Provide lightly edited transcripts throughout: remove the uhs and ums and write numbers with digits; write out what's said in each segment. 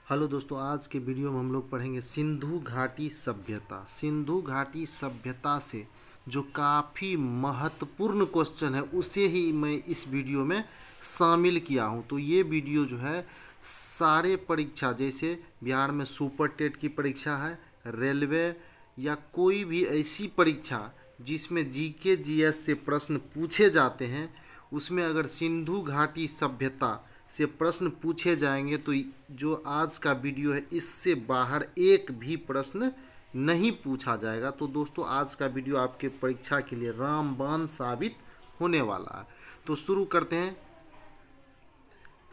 Hello दोस्तों, आज के वीडियो में हम लोग पढ़ेंगे सिंधु घाटी सभ्यता। सिंधु घाटी सभ्यता से जो काफ़ी महत्वपूर्ण क्वेश्चन है उसे ही मैं इस वीडियो में शामिल किया हूं। तो ये वीडियो जो है सारे परीक्षा, जैसे बिहार में सुपर टेट की परीक्षा है, रेलवे या कोई भी ऐसी परीक्षा जिसमें जीके जीएस से प्रश्न पूछे जाते हैं, उसमें अगर सिंधु घाटी सभ्यता से प्रश्न पूछे जाएंगे तो जो आज का वीडियो है इससे बाहर एक भी प्रश्न नहीं पूछा जाएगा। तो दोस्तों, आज का वीडियो आपके परीक्षा के लिए रामबाण साबित होने वाला है। तो शुरू करते हैं।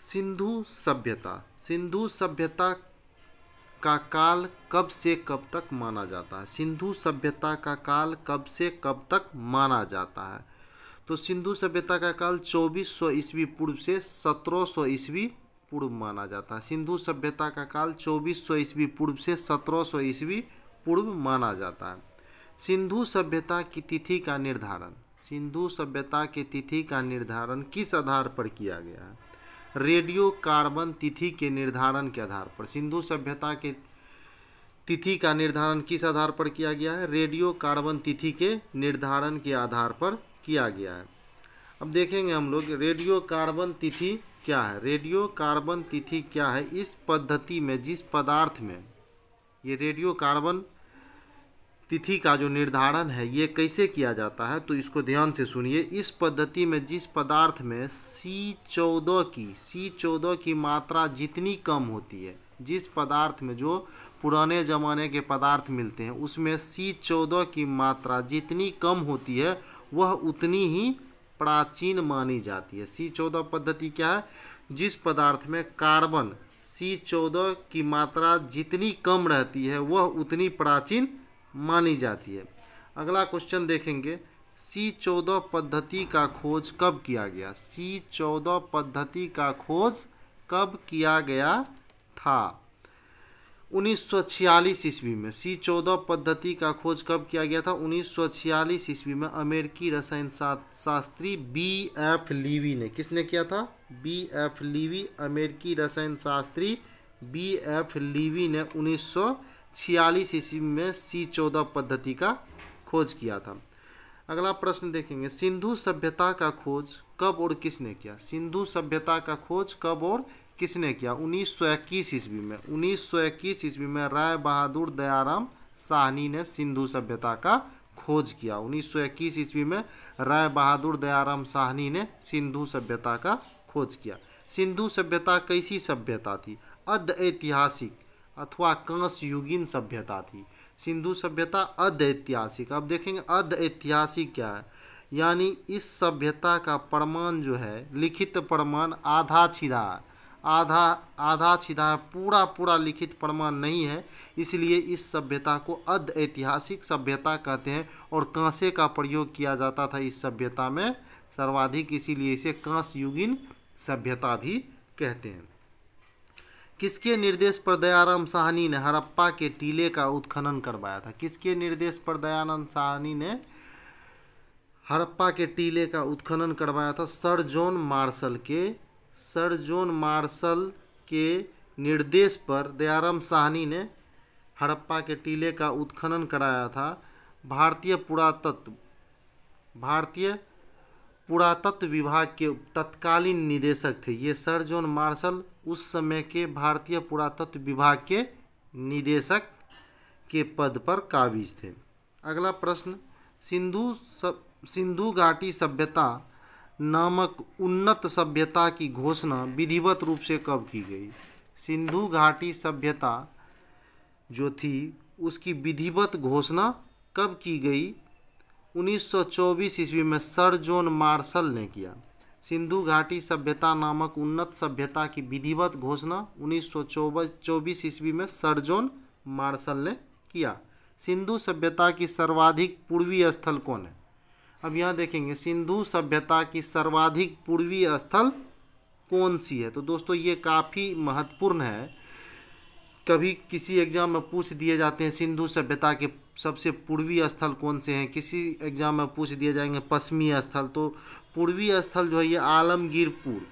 सिंधु सभ्यता। सिंधु सभ्यता का काल कब से कब तक माना जाता है? सिंधु सभ्यता का काल कब से कब तक माना जाता है? तो सिंधु सभ्यता का काल 2400 ईस्वी पूर्व से 1700 ईस्वी पूर्व माना जाता है। सिंधु सभ्यता का काल 2400 ईस्वी पूर्व से 1700 ईस्वी पूर्व माना जाता है। सिंधु सभ्यता की तिथि का निर्धारण। सिंधु सभ्यता की तिथि का निर्धारण किस आधार पर किया गया है? रेडियो कार्बन तिथि के निर्धारण के आधार पर। सिंधु सभ्यता के तिथि का निर्धारण किस आधार पर किया गया है? रेडियो कार्बन तिथि के निर्धारण के आधार पर किया गया है। अब देखेंगे हम लोग रेडियो कार्बन तिथि क्या है। रेडियो कार्बन तिथि क्या है? इस पद्धति में जिस पदार्थ में ये रेडियो कार्बन तिथि का जो निर्धारण है ये कैसे किया जाता है, तो इसको ध्यान से सुनिए। इस पद्धति में जिस पदार्थ में C14 की मात्रा जितनी कम होती है, जिस पदार्थ में जो पुराने ज़माने के पदार्थ मिलते हैं उसमें C14 की मात्रा जितनी कम होती है वह उतनी ही प्राचीन मानी जाती है। C14 पद्धति क्या है? जिस पदार्थ में कार्बन C14 की मात्रा जितनी कम रहती है वह उतनी प्राचीन मानी जाती है। अगला क्वेश्चन देखेंगे। C14 पद्धति का खोज कब किया गया? C14 पद्धति का खोज कब किया गया था? 1946 ईस्वी में। C14 पद्धति का खोज कब किया गया था? 1946 ईस्वी में अमेरिकी रसायन शास्त्री B.F. लीवी ने। किसने किया था? B.F. लीवी। अमेरिकी रसायन शास्त्री B.F. लीवी ने 1946 ईस्वी में C14 पद्धति का खोज किया था। अगला प्रश्न देखेंगे। सिंधु सभ्यता का खोज कब और किसने किया? सिंधु सभ्यता का खोज कब और किसने किया? 1921 ईस्वी में। 1921 ईस्वी में राय बहादुर दयाराम साहनी ने सिंधु सभ्यता का खोज किया। 1921 ईस्वी में राय बहादुर दयाराम साहनी ने सिंधु सभ्यता का खोज किया। सिंधु सभ्यता कैसी सभ्यता थी? अर्ध ऐतिहासिक अथवा कांस्य युगीन सभ्यता थी। सिंधु सभ्यता अर्ध ऐतिहासिक। अब देखेंगे अर्ध ऐतिहासिक क्या है। यानी इस सभ्यता का प्रमाण जो है, लिखित प्रमाण आधा छिदा है, आधा छिदा है, पूरा लिखित प्रमाण नहीं है। इसलिए इस सभ्यता को अर्ध ऐतिहासिक सभ्यता कहते हैं और कांसे का प्रयोग किया जाता था इस सभ्यता में सर्वाधिक, इसीलिए इसे कांस्य युगीन सभ्यता भी कहते हैं। किसके निर्देश पर दयाराम साहनी ने हड़प्पा के टीले का उत्खनन करवाया था? किसके निर्देश पर दयाराम साहनी ने हड़प्पा के टीले का उत्खनन करवाया था? सर जॉन मार्शल के निर्देश पर दयाराम साहनी ने हड़प्पा के टीले का उत्खनन कराया था। भारतीय पुरातत्व विभाग के तत्कालीन निदेशक थे ये। सर जॉन मार्शल उस समय के भारतीय पुरातत्व विभाग के निदेशक के पद पर काबिज थे। अगला प्रश्न। सिंधु घाटी सभ्यता नामक उन्नत सभ्यता की घोषणा विधिवत रूप से कब की गई? सिंधु घाटी सभ्यता जो थी उसकी विधिवत घोषणा कब की गई? 1924 ईस्वी में सर जॉन मार्शल ने किया। सिंधु घाटी सभ्यता नामक उन्नत सभ्यता की विधिवत घोषणा 1924 ईस्वी में सर जॉन मार्शल ने किया। सिंधु सभ्यता की सर्वाधिक पूर्वी स्थल कौन है? अब यहाँ देखेंगे सिंधु सभ्यता की सर्वाधिक पूर्वी स्थल कौन सी है? तो दोस्तों ये काफ़ी महत्वपूर्ण है। कभी किसी एग्जाम में पूछ दिए जाते हैं सिंधु सभ्यता के सबसे पूर्वी स्थल कौन से हैं, किसी एग्जाम में पूछ दिए जाएंगे पश्चिमी स्थल। तो पूर्वी स्थल जो है ये आलमगीरपुर,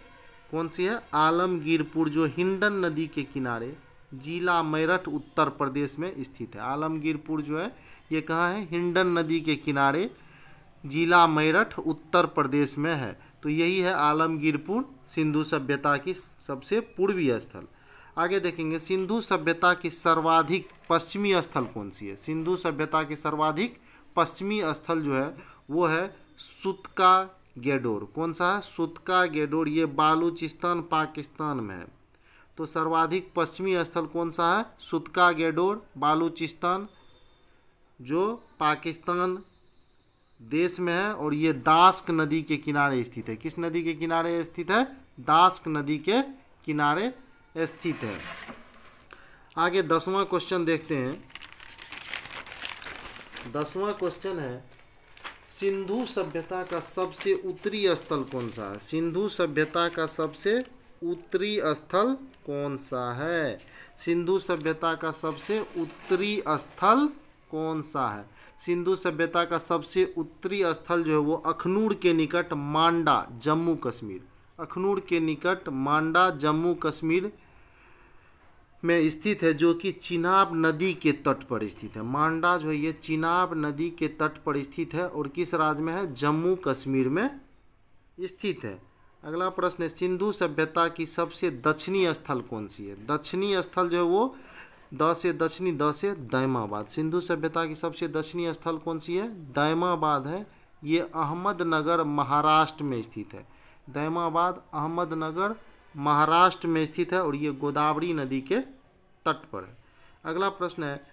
कौन सी है? आलमगीरपुर, जो हिंडन नदी के किनारे जिला मेरठ उत्तर प्रदेश में स्थित है। आलमगीरपुर जो है ये कहाँ है? हिंडन नदी के किनारे, जिला मेरठ उत्तर प्रदेश में है। तो यही है आलमगीरपुर सिंधु सभ्यता की सबसे पूर्वीय स्थल। आगे देखेंगे सिंधु सभ्यता की सर्वाधिक पश्चिमी स्थल कौन सी है? सिंधु सभ्यता की सर्वाधिक पश्चिमी स्थल जो है वो है सुतका गेडोर। कौन सा है? सुतका गेडोर। ये बालूचिस्तान पाकिस्तान में है। तो सर्वाधिक पश्चिमी स्थल कौन सा है? सुतका गेडोर, बालूचिस्तान, जो पाकिस्तान देश में है। और ये दास्क नदी के किनारे स्थित है। किस नदी के किनारे स्थित है? दास्क नदी के किनारे स्थित है। आगे 10वां क्वेश्चन देखते हैं। 10वां क्वेश्चन है सिंधु सभ्यता का सबसे उत्तरी स्थल कौन सा है? सिंधु सभ्यता का सबसे उत्तरी स्थल कौन सा है? सिंधु सभ्यता का सबसे उत्तरी स्थल कौन सा है? सिंधु सभ्यता का सबसे उत्तरी स्थल जो है वो अखनूर के निकट मांडा, जम्मू कश्मीर। अखनूर के निकट मांडा, जम्मू कश्मीर में स्थित है, जो कि चिनाब नदी के तट पर स्थित है। मांडा जो है ये चिनाब नदी के तट पर स्थित है और किस राज्य में है? जम्मू कश्मीर में स्थित है। अगला प्रश्न है सिंधु सभ्यता की सबसे दक्षिणी स्थल कौन सी है? दक्षिणी स्थल जो है वो द से दक्षिणी, द से दैमाबाद। सिंधु सभ्यता की सबसे दक्षिणी स्थल कौन सी है? दैमाबाद है। ये अहमदनगर महाराष्ट्र में स्थित है। दैमाबाद अहमदनगर महाराष्ट्र में स्थित है और ये गोदावरी नदी के तट पर है। अगला प्रश्न है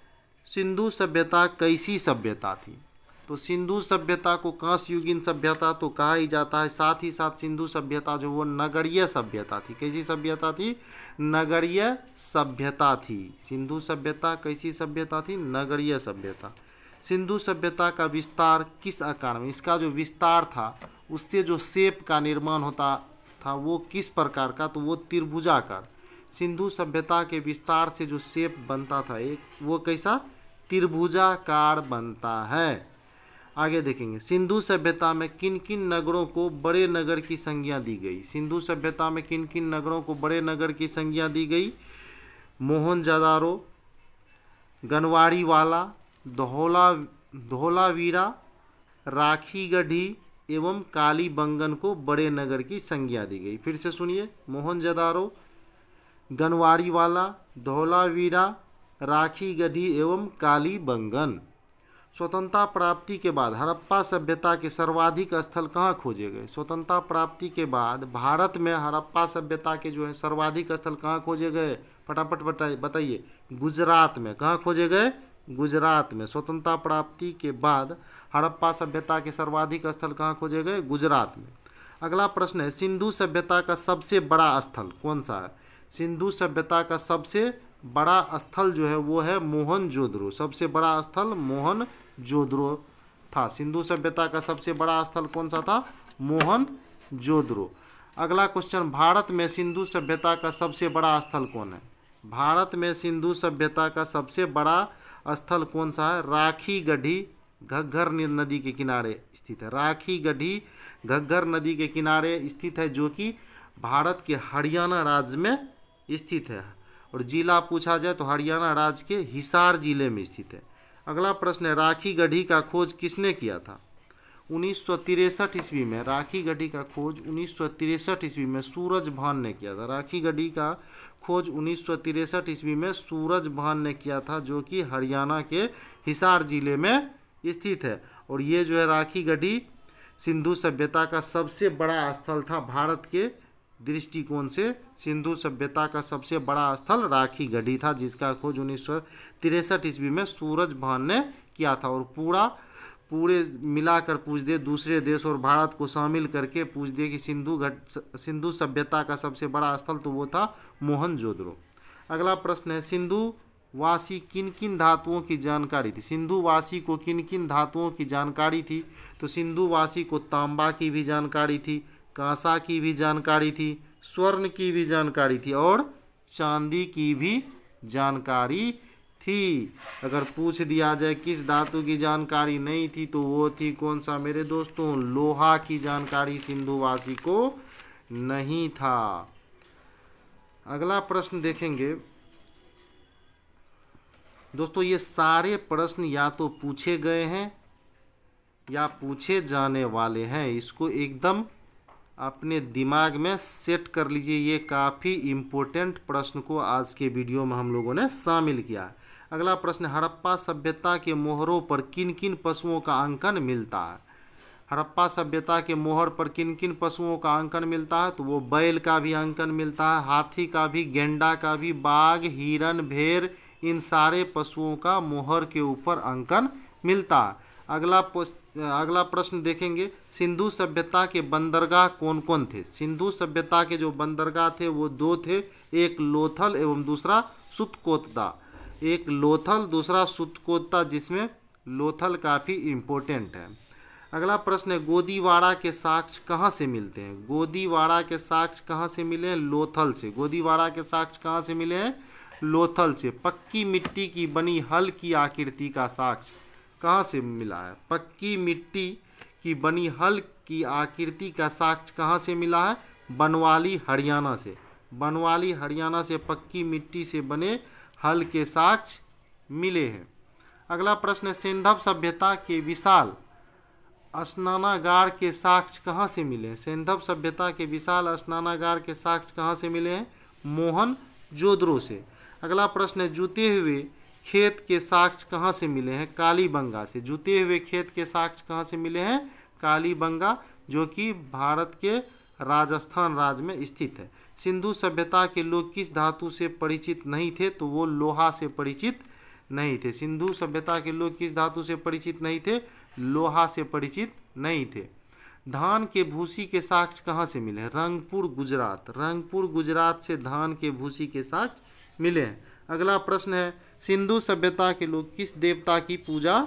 सिंधु सभ्यता कैसी सभ्यता थी? तो सिंधु सभ्यता को कांस्य युगीन सभ्यता तो कहा ही जाता है। साथ ही साथ सिंधु सभ्यता जो वो नगरीय सभ्यता थी। कैसी सभ्यता थी? नगरीय सभ्यता थी। सिंधु सभ्यता कैसी सभ्यता थी? नगरीय सभ्यता। सिंधु सभ्यता का विस्तार किस आकार में? इसका जो विस्तार था उससे जो शेप का निर्माण होता था वो किस प्रकार का? तो वो त्रिभुजाकार। सिंधु सभ्यता के विस्तार से जो शेप बनता था एक, वो कैसा? त्रिभुजाकार बनता है। आगे देखेंगे सिंधु सभ्यता में किन किन नगरों को बड़े नगर की संज्ञा दी गई? सिंधु सभ्यता में किन किन नगरों को बड़े नगर की संज्ञा दी गई? मोहनजोदारो, गनवाड़ीवाला, धौलावीरा, राखीगढ़ी एवं कालीबंगन को बड़े नगर की संज्ञा दी गई। फिर से सुनिए, मोहनजोदारो, गनवाड़ीवाला, धौलावीरा, राखीगढ़ी एवं कालीबंगन। स्वतंत्रता प्राप्ति के बाद हड़प्पा सभ्यता के सर्वाधिक स्थल कहाँ खोजे गए? स्वतंत्रता प्राप्ति के बाद भारत में हड़प्पा सभ्यता के जो है सर्वाधिक स्थल कहाँ खोजे गए? फटाफट बताइए। गुजरात में। कहाँ खोजे गए? गुजरात में। स्वतंत्रता प्राप्ति के बाद हड़प्पा सभ्यता के सर्वाधिक स्थल कहाँ खोजे गए? गुजरात में। अगला प्रश्न है सिंधु सभ्यता का सबसे बड़ा स्थल कौन सा है? सिंधु सभ्यता का सबसे बड़ा स्थल जो है वो है मोहनजोदड़ो। सबसे बड़ा स्थल मोहनजोदड़ो था। सिंधु सभ्यता का सबसे बड़ा स्थल कौन सा था? मोहनजोदड़ो। अगला क्वेश्चन, भारत में सिंधु सभ्यता का सबसे बड़ा स्थल कौन है? भारत में सिंधु सभ्यता का सबसे बड़ा स्थल कौन सा है? राखीगढ़ी घग्गर नदी के किनारे स्थित है। राखीगढ़ी घग्गर नदी के किनारे स्थित है, जो कि भारत के हरियाणा राज्य में स्थित है। और जिला पूछा जाए तो हरियाणा राज्य के हिसार जिले में स्थित है। अगला प्रश्न है राखीगढ़ी का खोज किसने किया था? 1963 ईस्वी में राखीगढ़ी का खोज 1963 ईस्वी में सूरजभान ने किया था। राखीगढ़ी का खोज 1963 ईस्वी में सूरजभान ने किया था, जो कि हरियाणा के हिसार जिले में स्थित है। और ये जो है राखीगढ़ी सिंधु सभ्यता का सबसे बड़ा स्थल था। भारत के दृष्टिकोण से सिंधु सभ्यता का सबसे बड़ा स्थल राखीगढ़ी था, जिसका खोज 1963 ईस्वी में सूरजभान ने किया था। और पूरे मिलाकर पूछ दे, दूसरे देश और भारत को शामिल करके पूछ दे कि सिंधु सभ्यता का सबसे बड़ा स्थल, तो वो था मोहनजोदड़ो। अगला प्रश्न है सिंधु वासी किन किन धातुओं की जानकारी थी? सिंधु वासी को किन किन धातुओं की जानकारी थी? तो सिंधु वासी को तांबा की भी जानकारी थी, कांसा की भी जानकारी थी, स्वर्ण की भी जानकारी थी और चांदी की भी जानकारी थी। अगर पूछ दिया जाए किस धातु की जानकारी नहीं थी, तो वो थी कौन सा मेरे दोस्तों? लोहा की जानकारी सिंधुवासी को नहीं था। अगला प्रश्न देखेंगे दोस्तों ये सारे प्रश्न या तो पूछे गए हैं या पूछे जाने वाले हैं, इसको एकदम अपने दिमाग में सेट कर लीजिए। ये काफ़ी इम्पोर्टेंट प्रश्न को आज के वीडियो में हम लोगों ने शामिल किया। अगला प्रश्न, हड़प्पा सभ्यता के मोहरों पर किन किन पशुओं का अंकन मिलता है? हड़प्पा सभ्यता के मोहर पर किन किन पशुओं का अंकन मिलता है? तो वो बैल का भी अंकन मिलता है, हाथी का भी, गेंडा का भी, बाघ, हिरन, भेड़, इन सारे पशुओं का मोहर के ऊपर अंकन मिलता है। अगला प्रश्न देखेंगे, सिंधु सभ्यता के बंदरगाह कौन कौन थे? सिंधु सभ्यता के जो बंदरगाह थे वो दो थे, एक लोथल एवं दूसरा सुतकोतदा। एक लोथल, दूसरा सुतकोतदा, जिसमें लोथल काफ़ी इम्पोर्टेंट है। अगला प्रश्न है, गोदीवाड़ा के साक्ष्य कहाँ से मिलते हैं? गोदीवाड़ा के साक्ष्य कहाँ से मिले हैं? लोथल से। गोदीवाड़ा के साक्ष्य कहाँ से मिले हैं? लोथल से। पक्की मिट्टी की बनी हल की आकृति का साक्ष्य कहाँ से मिला है? पक्की मिट्टी की बनी हल की आकृति का साक्ष्य कहाँ से मिला है? बनवाली, हरियाणा से। बनवाली, हरियाणा से पक्की मिट्टी से बने हल के साक्ष्य मिले हैं। अगला प्रश्न है, सिंधव सभ्यता के विशाल स्नानागार के साक्ष्य कहाँ से मिले हैं? सिंधव सभ्यता के विशाल स्नानागार के साक्ष्य कहाँ से मिले हैं? मोहनजोदड़ो से। अगला प्रश्न है, जूते हुए खेत के साक्ष्य कहाँ से मिले हैं? कालीबंगा से। जूते हुए खेत के साक्ष्य कहाँ से मिले हैं? कालीबंगा, जो कि भारत के राजस्थान राज्य में स्थित है। सिंधु सभ्यता के लोग किस धातु से परिचित नहीं थे? तो वो लोहा से परिचित नहीं थे। सिंधु सभ्यता के लोग किस धातु से परिचित नहीं थे? लोहा से परिचित नहीं थे। धान के भूसी के साक्ष्य कहाँ से मिले हैं? रंगपुर, गुजरात। रंगपुर, गुजरात से धान के भूसी के साक्ष्य मिले हैं। अगला प्रश्न है, सिंधु सभ्यता के लोग किस देवता की पूजा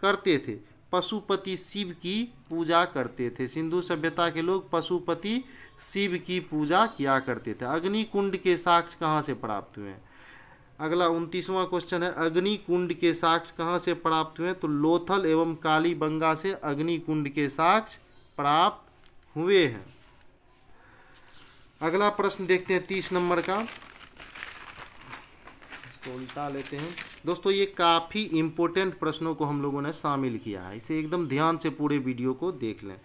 करते थे? पशुपति शिव की पूजा करते थे। सिंधु सभ्यता के लोग पशुपति शिव की पूजा किया करते थे। अग्निकुंड के साक्ष्य कहाँ से प्राप्त हुए हैं? अगला 29वां क्वेश्चन है, अग्निकुंड के साक्ष्य कहाँ से प्राप्त हुए? तो लोथल एवं कालीबंगा से अग्निकुंड के साक्ष्य प्राप्त हुए हैं। अगला प्रश्न देखते हैं 30 नंबर का, तो उल्टा लेते हैं। दोस्तों ये काफ़ी इम्पोर्टेंट प्रश्नों को हम लोगों ने शामिल किया है, इसे एकदम ध्यान से पूरे वीडियो को देख लें।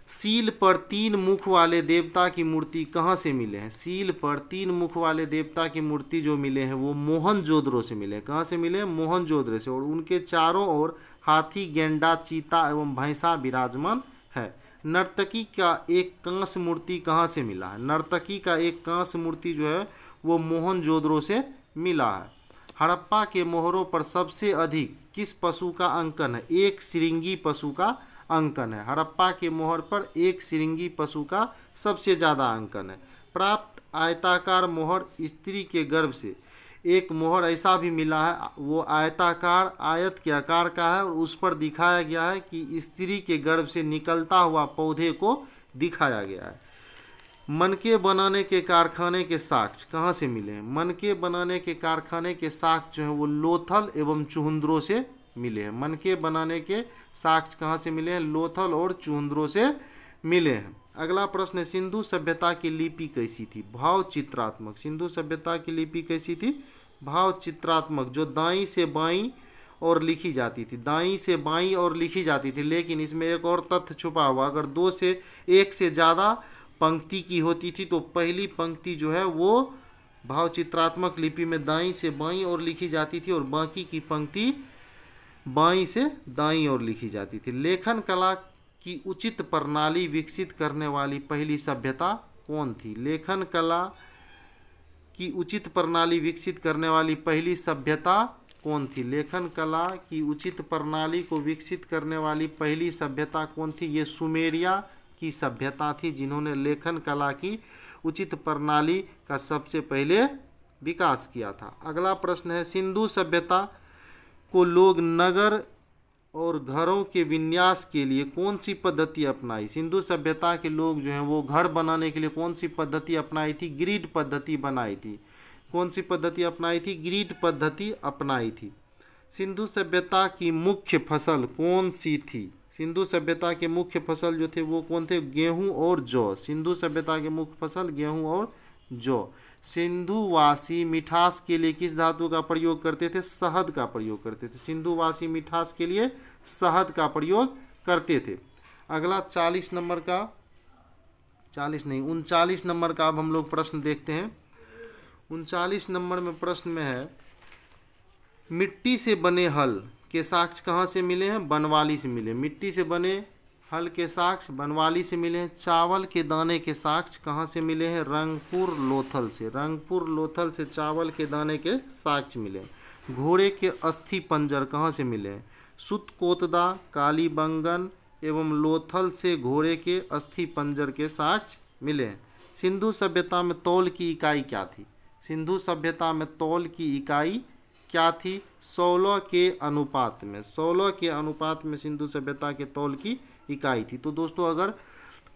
सील पर 3 मुख वाले देवता की मूर्ति कहाँ से मिले हैं? सील पर 3 मुख वाले देवता की मूर्ति जो मिले हैं वो मोहनजोदड़ो से मिले। कहाँ से मिले? मोहनजोदड़ो से। और उनके चारों ओर हाथी, गेंडा, चीता एवं भैंसा विराजमान है। नर्तकी का एक कांस्य मूर्ति कहाँ से मिला है? नर्तकी का एक कांस्य मूर्ति जो है वो मोहनजोदड़ो से मिला है। हड़प्पा के मोहरों पर सबसे अधिक किस पशु का अंकन है? एक श्रृंगी पशु का अंकन है। हड़प्पा के मोहर पर एक श्रृंगी पशु का सबसे ज़्यादा अंकन है। प्राप्त आयताकार मोहर स्त्री के गर्भ से एक मोहर ऐसा भी मिला है, वो आयताकार आयत के आकार का है और उस पर दिखाया गया है कि स्त्री के गर्भ से निकलता हुआ पौधे को दिखाया गया है। मनके बनाने के कारखाने के साक्ष्य कहाँ से मिले हैं? मनके बनाने के कारखाने के साक्ष्य जो है वो लोथल एवं चुहंद्रो से मिले हैं। मनके बनाने के साक्ष्य कहाँ से मिले हैं? लोथल और चुहंद्रो से मिले हैं। अगला प्रश्न है, सिंधु सभ्यता की लिपि कैसी थी? भाव चित्रात्मक। सिंधु सभ्यता की लिपि कैसी थी? भाव चित्रात्मक, जो दाईं से बाईं और लिखी जाती थी। दाईं से बाईं और लिखी जाती थी, लेकिन इसमें एक और तथ्य छुपा हुआ, अगर 2 से 1 से ज़्यादा पंक्ति की होती थी तो पहली पंक्ति जो है वो भाव चित्रात्मक लिपि में दाईं से बाईं और लिखी जाती थी और बाकी की पंक्ति बाईं से दाईं ओर लिखी जाती थी। लेखन कला की उचित प्रणाली विकसित करने वाली पहली सभ्यता कौन थी? लेखन कला की उचित प्रणाली विकसित करने वाली पहली सभ्यता कौन थी? लेखन कला की उचित प्रणाली को विकसित करने वाली पहली सभ्यता कौन थी? ये सुमेरिया की सभ्यता थी, जिन्होंने लेखन कला की उचित प्रणाली का सबसे पहले विकास किया था। अगला प्रश्न है, सिंधु सभ्यता को लोग नगर और घरों के विन्यास के लिए कौन सी पद्धति अपनाई? सिंधु सभ्यता के लोग जो हैं वो घर बनाने के लिए कौन सी पद्धति अपनाई थी? ग्रिड पद्धति बनाई थी। कौन सी पद्धति अपनाई थी? ग्रिड पद्धति अपनाई थी। सिंधु सभ्यता की मुख्य फसल कौन सी थी? सिंधु सभ्यता के मुख्य फसल जो थे वो कौन थे? गेहूं और जौ। सिंधु सभ्यता के मुख्य फसल गेहूं और जौ। सिंधुवासी मिठास के लिए किस धातु का प्रयोग करते थे? शहद का प्रयोग करते थे। सिंधुवासी मिठास के लिए शहद का प्रयोग करते थे। अगला 40 नंबर का, 40 नहीं 39 नंबर का अब हम लोग प्रश्न देखते हैं। 39 नंबर में प्रश्न में है, मिट्टी से बने हल के साक्ष्य कहाँ से मिले हैं? बनवाली से मिले। मिट्टी से बने हल के साक्ष्य बनवाली से मिले हैं। चावल के दाने के साक्ष्य कहाँ से मिले हैं? रंगपुर लोथल से। रंगपुर लोथल से चावल के दाने के साक्ष्य मिले हैं। घोड़े के अस्थि पंजर कहाँ से मिले हैं? सुतकोतदा, कालीबंगन एवं लोथल से घोड़े के अस्थि पंजर के साक्ष्य मिले हैं। सिंधु सभ्यता में तौल की इकाई क्या थी? सिंधु सभ्यता में तौल की इकाई क्या थी? 16 के अनुपात में। 16 के अनुपात में सिंधु सभ्यता के तौल की इकाई थी। तो दोस्तों अगर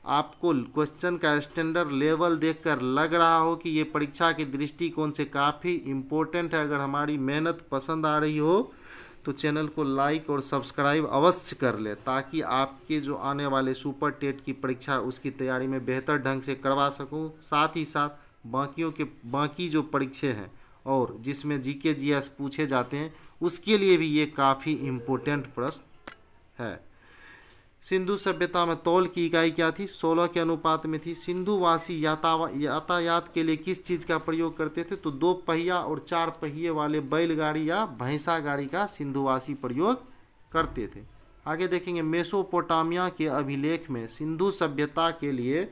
आपको क्वेश्चन का स्टैंडर्ड लेवल देखकर लग रहा हो कि ये परीक्षा के दृष्टिकोण से काफ़ी इम्पोर्टेंट है, अगर हमारी मेहनत पसंद आ रही हो तो चैनल को लाइक और सब्सक्राइब अवश्य कर ले, ताकि आपके जो आने वाले सुपर टेट की परीक्षा उसकी तैयारी में बेहतर ढंग से करवा सकूं। साथ ही साथ बाकी जो परीक्षे हैं और जिसमें जीके जीएस पूछे जाते हैं उसके लिए भी ये काफ़ी इम्पोर्टेंट प्रश्न है। सिंधु सभ्यता में तौल की इकाई क्या थी? 16 के अनुपात में थी। सिंधुवासी यातायात के लिए किस चीज़ का प्रयोग करते थे? तो 2 पहिया और 4 पहिए वाले बैलगाड़ी या भैंसा गाड़ी का सिंधुवासी प्रयोग करते थे। आगे देखेंगे, मेसोपोटामिया के अभिलेख में सिंधु सभ्यता के लिए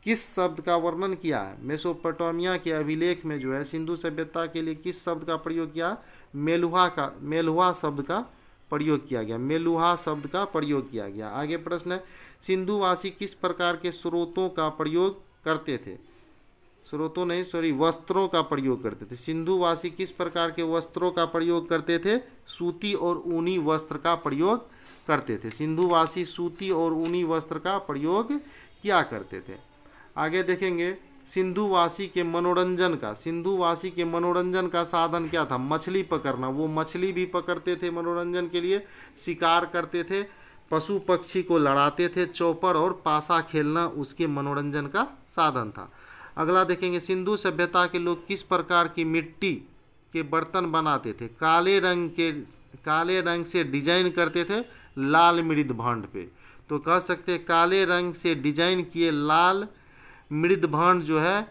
किस शब्द का वर्णन किया है? मेसोपोटामिया के अभिलेख में जो है सिंधु सभ्यता के लिए किस शब्द का प्रयोग किया? मेलुहा शब्द का प्रयोग किया गया। मेलुहा शब्द का प्रयोग किया गया। आगे प्रश्न है, सिंधुवासी किस प्रकार के स्रोतों का प्रयोग करते थे? वस्त्रों का प्रयोग करते थे। सिंधुवासी किस प्रकार के वस्त्रों का प्रयोग करते थे? सूती और ऊनी वस्त्र का प्रयोग करते थे। सिंधुवासी सूती और ऊनी वस्त्र का प्रयोग किया करते थे। आगे देखेंगे, सिंधुवासी के मनोरंजन का साधन क्या था? मछली पकड़ना। वो मछली भी पकड़ते थे मनोरंजन के लिए, शिकार करते थे, पशु पक्षी को लड़ाते थे, चौपड़ और पासा खेलना उसके मनोरंजन का साधन था। अगला देखेंगे, सिंधु सभ्यता के लोग किस प्रकार की मिट्टी के बर्तन बनाते थे? काले रंग से डिजाइन करते थे लाल मृदभांड पे। तो कह सकते हैं काले रंग से डिजाइन किए लाल मृदभांड जो है,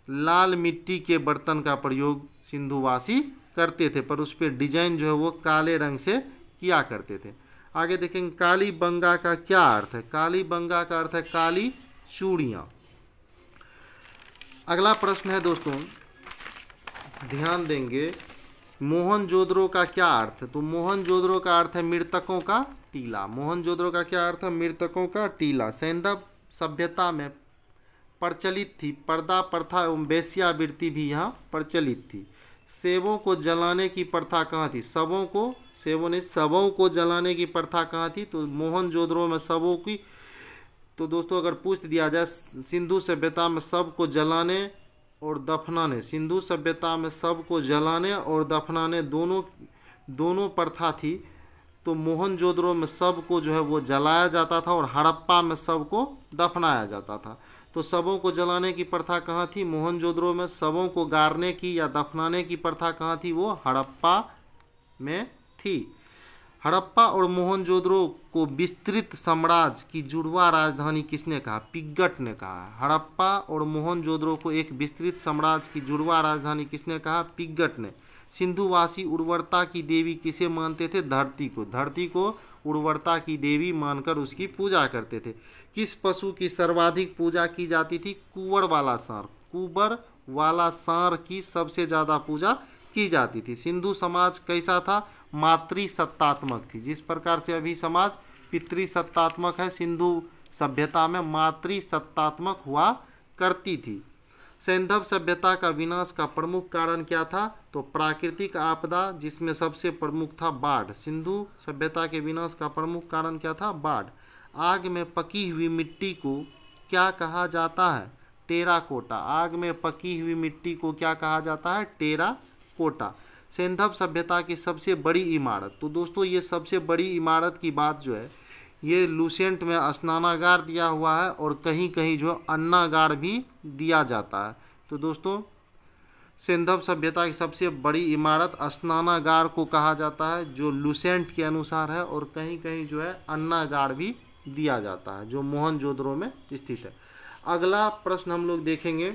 लाल मिट्टी के बर्तन का प्रयोग सिंधुवासी करते थे, पर उस पर डिजाइन जो है वो काले रंग से किया करते थे। आगे देखेंगे, कालीबंगा का क्या अर्थ है? कालीबंगा का अर्थ है काली चूड़ियाँ। अगला प्रश्न है दोस्तों, ध्यान देंगे, मोहनजोदड़ो का क्या अर्थ है? तो मोहनजोदड़ो का अर्थ है मृतकों का टीला। मोहनजोदड़ो का क्या अर्थ है? मृतकों का टीला। सैंधव सभ्यता में प्रचलित थी पर्दा प्रथा एवं वेश्यावृत्ति भी यहाँ प्रचलित थी। शवों को जलाने की प्रथा कहाँ थी? शवों को जलाने की प्रथा कहाँ थी? तो मोहनजोदड़ो में शवों की। तो दोस्तों अगर पूछ दिया जाए सिंधु सभ्यता में शव को जलाने और दफनाने, सिंधु सभ्यता में शव को जलाने और दफनाने दोनों प्रथा थी, तो मोहनजोदड़ो में शव को जो है वो जलाया जाता था और हड़प्पा में शव को दफनाया जाता था। तो शवों को जलाने की प्रथा कहाँ थी? मोहनजोदड़ो में। शवों को गाड़ने की या दफनाने की प्रथा कहाँ थी? वो हड़प्पा में थी। हड़प्पा और मोहनजोदड़ो को विस्तृत साम्राज्य की जुड़वा राजधानी किसने कहा? पिग्गट ने कहा। हड़प्पा और मोहनजोदड़ो को एक विस्तृत साम्राज्य की जुड़वा राजधानी किसने कहा? पिग्गट ने। सिंधुवासी उर्वरता की देवी किसे मानते थे? धरती को। धरती को उर्वरता की देवी मानकर उसकी पूजा करते थे। किस पशु की सर्वाधिक पूजा की जाती थी? कुंवर वाला सांड। कुंवर वाला सांड की सबसे ज़्यादा पूजा की जाती थी। सिंधु समाज कैसा था? मातृसत्तात्मक थी। जिस प्रकार से अभी समाज पितृसत्तात्मक है, सिंधु सभ्यता में मातृसत्तात्मक हुआ करती थी। सैंधव सभ्यता का विनाश का प्रमुख कारण क्या था? तो प्राकृतिक आपदा, जिसमें सबसे प्रमुख था बाढ़। सिंधु सभ्यता के विनाश का प्रमुख कारण क्या था? बाढ़। आग में पकी हुई मिट्टी को क्या कहा जाता है? टेराकोटा। आग में पकी हुई मिट्टी को क्या कहा जाता है? टेराकोटा। सैंधव सभ्यता की सबसे बड़ी इमारत। तो दोस्तों ये सबसे बड़ी इमारत की बात जो है, ये लुसेंट में स्नानागार दिया हुआ है और कहीं कहीं जो अन्नागार भी दिया जाता है। तो दोस्तों सिंधव सभ्यता की सबसे बड़ी इमारत स्नानागार को कहा जाता है, जो लुसेंट के अनुसार है, और कहीं कहीं जो है अन्नागार भी दिया जाता है, जो मोहनजोदड़ो में स्थित है। अगला प्रश्न हम लोग देखेंगे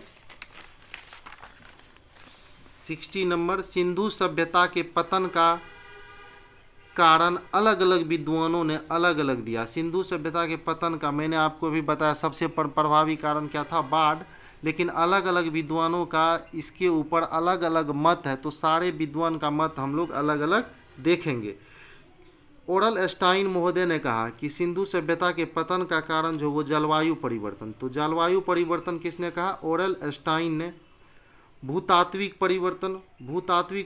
60 नंबर। सिंधु सभ्यता के पतन का कारण अलग अलग विद्वानों ने अलग अलग दिया। सिंधु सभ्यता के पतन का मैंने आपको भी बताया सबसे प्रभावी कारण क्या था, बाढ़, लेकिन अलग अलग विद्वानों का इसके ऊपर अलग अलग मत है, तो सारे विद्वान का मत हम लोग अलग अलग देखेंगे। ओरल स्टाइन महोदय ने कहा कि सिंधु सभ्यता के पतन का कारण जो वो जलवायु परिवर्तन, तो जलवायु परिवर्तन किसने कहा, ओरल स्टाइन ने। भूतात्विक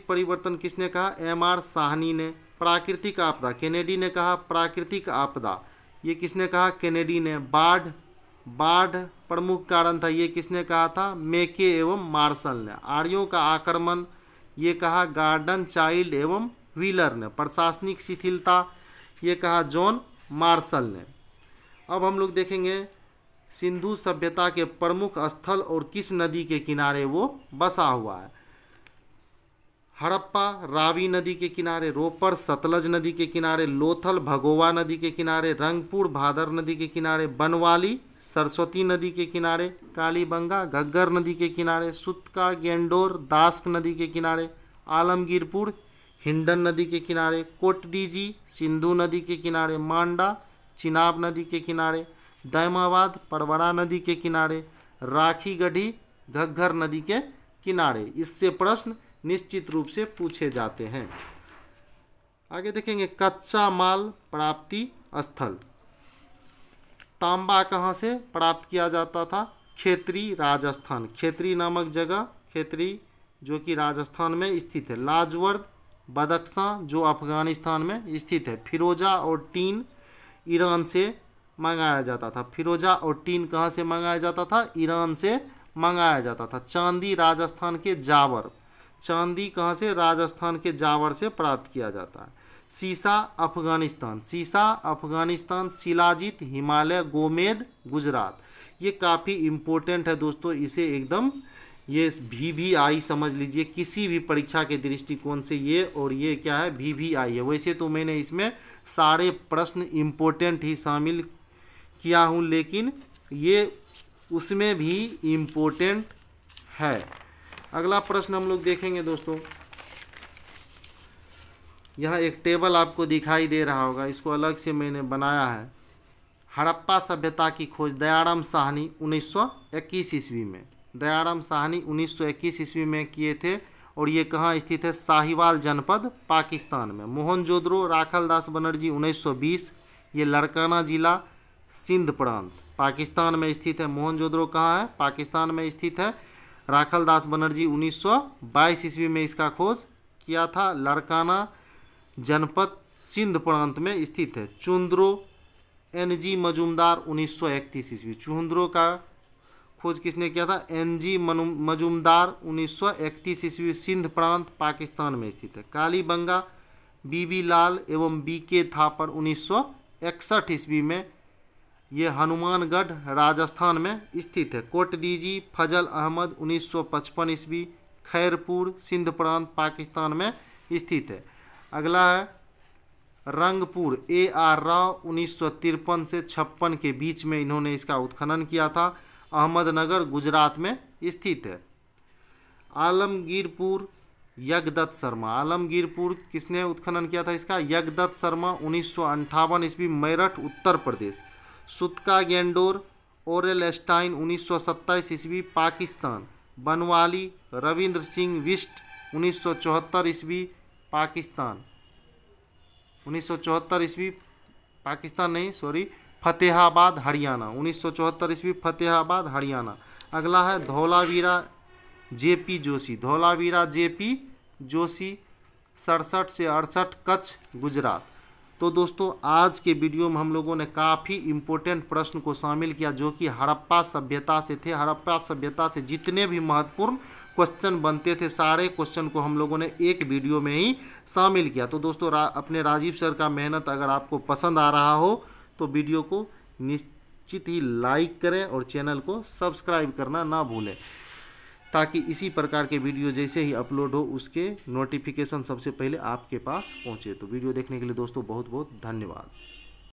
परिवर्तन किसने कहा, एम.आर. साहनी ने। प्राकृतिक आपदा, केनेडी ने कहा प्राकृतिक आपदा, ये किसने कहा, केनेडी ने। बाढ़ प्रमुख कारण था, ये किसने कहा था, मेके एवं मार्शल ने। आर्यों का आक्रमण, ये कहा गार्डन, चाइल्ड एवं व्हीलर ने। प्रशासनिक शिथिलता, ये कहा जॉन मार्शल ने। अब हम लोग देखेंगे सिंधु सभ्यता के प्रमुख स्थल और किस नदी के किनारे वो बसा हुआ है। हड़प्पा रावी नदी के किनारे, रोपर सतलज नदी के किनारे, लोथल भगोवा नदी के किनारे, रंगपुर भादर नदी के किनारे, बनवाली सरस्वती नदी के किनारे, कालीबंगा घग्गर नदी के किनारे, सुतका गेंडोर दास्क नदी के किनारे, आलमगीरपुर हिंडन नदी के किनारे, कोटदीजी सिंधु नदी के किनारे, मांडा चिनाब नदी के किनारे, दैमाबाद परवरा नदी के किनारे, राखीगढ़ी घग्गर नदी के किनारे। इससे प्रश्न निश्चित रूप से पूछे जाते हैं। आगे देखेंगे कच्चा माल प्राप्ति स्थल। तांबा कहाँ से प्राप्त किया जाता था, खेतरी राजस्थान, खेतरी नामक जगह, खेतरी जो कि राजस्थान में स्थित है। लाजवर्द बदख्शां जो अफगानिस्तान में स्थित है। फिरोजा और टीन ईरान से मंगाया जाता था। फिरोजा और टीन कहाँ से मंगाया जाता था, ईरान से मंगाया जाता था। चांदी राजस्थान के जावर, चांदी कहाँ से, राजस्थान के जावर से प्राप्त किया जाता है। सीसा अफगानिस्तान, शिलाजीत हिमालय, गोमेद गुजरात। ये काफ़ी इम्पोर्टेंट है दोस्तों, इसे एकदम ये VVI समझ लीजिए किसी भी परीक्षा के दृष्टिकोण से। ये और ये क्या है, VVI है। वैसे तो मैंने इसमें सारे प्रश्न इम्पोर्टेंट ही शामिल किया हूँ, लेकिन ये उसमें भी इम्पोर्टेंट है। अगला प्रश्न हम लोग देखेंगे दोस्तों, यहाँ एक टेबल आपको दिखाई दे रहा होगा, इसको अलग से मैंने बनाया है। हड़प्पा सभ्यता की खोज दयाराम साहनी 1921 ईस्वी में, दयाराम साहनी 1921 ईस्वी में किए थे, और ये कहाँ स्थित है, साहिवाल जनपद पाकिस्तान में। मोहनजोदड़ो राखलदास बनर्जी 1920, ये लड़काना जिला सिंध प्रांत पाकिस्तान में स्थित है। मोहनजोदड़ो कहाँ है, पाकिस्तान में स्थित है। राखलदास बनर्जी 1922 ईस्वी में इसका खोज किया था। लड़काना जनपद सिंध प्रांत में स्थित है। चुंद्रो NG मजूमदार 1931 ईस्वी, चुंद्रो का खोज किसने किया था, NG मजूमदार 1931 ईस्वी, सिंध प्रांत पाकिस्तान में स्थित है। कालीबंगा BB लाल एवं BK थापर 1961 ईस्वी में, ये हनुमानगढ़ राजस्थान में स्थित है। कोटदीजी फजल अहमद 1955 ईस्वी, खैरपुर सिंध प्रांत पाकिस्तान में स्थित है। अगला है रंगपुर AR राव 1953 से 56 के बीच में इन्होंने इसका उत्खनन किया था, अहमदनगर गुजरात में स्थित है। आलमगीरपुर यज्ञदत्त शर्मा, आलमगीरपुर किसने उत्खनन किया था इसका, यज्ञदत्त शर्मा 1958 ईस्वी, मेरठ उत्तर प्रदेश। सुतका गेंडोर ओरेल स्टाइन 1927 ईस्वी, पाकिस्तान। बनवाली रविंद्र सिंह बिष्ट 1974 ईस्वी, पाकिस्तान। 1974 ईस्वी पाकिस्तान नहीं, सॉरी, फतेहाबाद हरियाणा, 1974 ईस्वी, फतेहाबाद हरियाणा। अगला है धौलावीरा JP जोशी, धौलावीरा JP जोशी 67 से 68, कच्छ गुजरात। तो दोस्तों आज के वीडियो में हम लोगों ने काफ़ी इम्पोर्टेंट प्रश्न को शामिल किया जो कि हड़प्पा सभ्यता से थे। हड़प्पा सभ्यता से जितने भी महत्वपूर्ण क्वेश्चन बनते थे सारे क्वेश्चन को हम लोगों ने एक वीडियो में ही शामिल किया। तो दोस्तों अपने राजीव सर का मेहनत अगर आपको पसंद आ रहा हो तो वीडियो को निश्चित ही लाइक करें और चैनल को सब्सक्राइब करना ना भूलें। ताकि इसी प्रकार के वीडियो जैसे ही अपलोड हो उसके नोटिफिकेशन सबसे पहले आपके पास पहुंचे। तो वीडियो देखने के लिए दोस्तों बहुत बहुत धन्यवाद।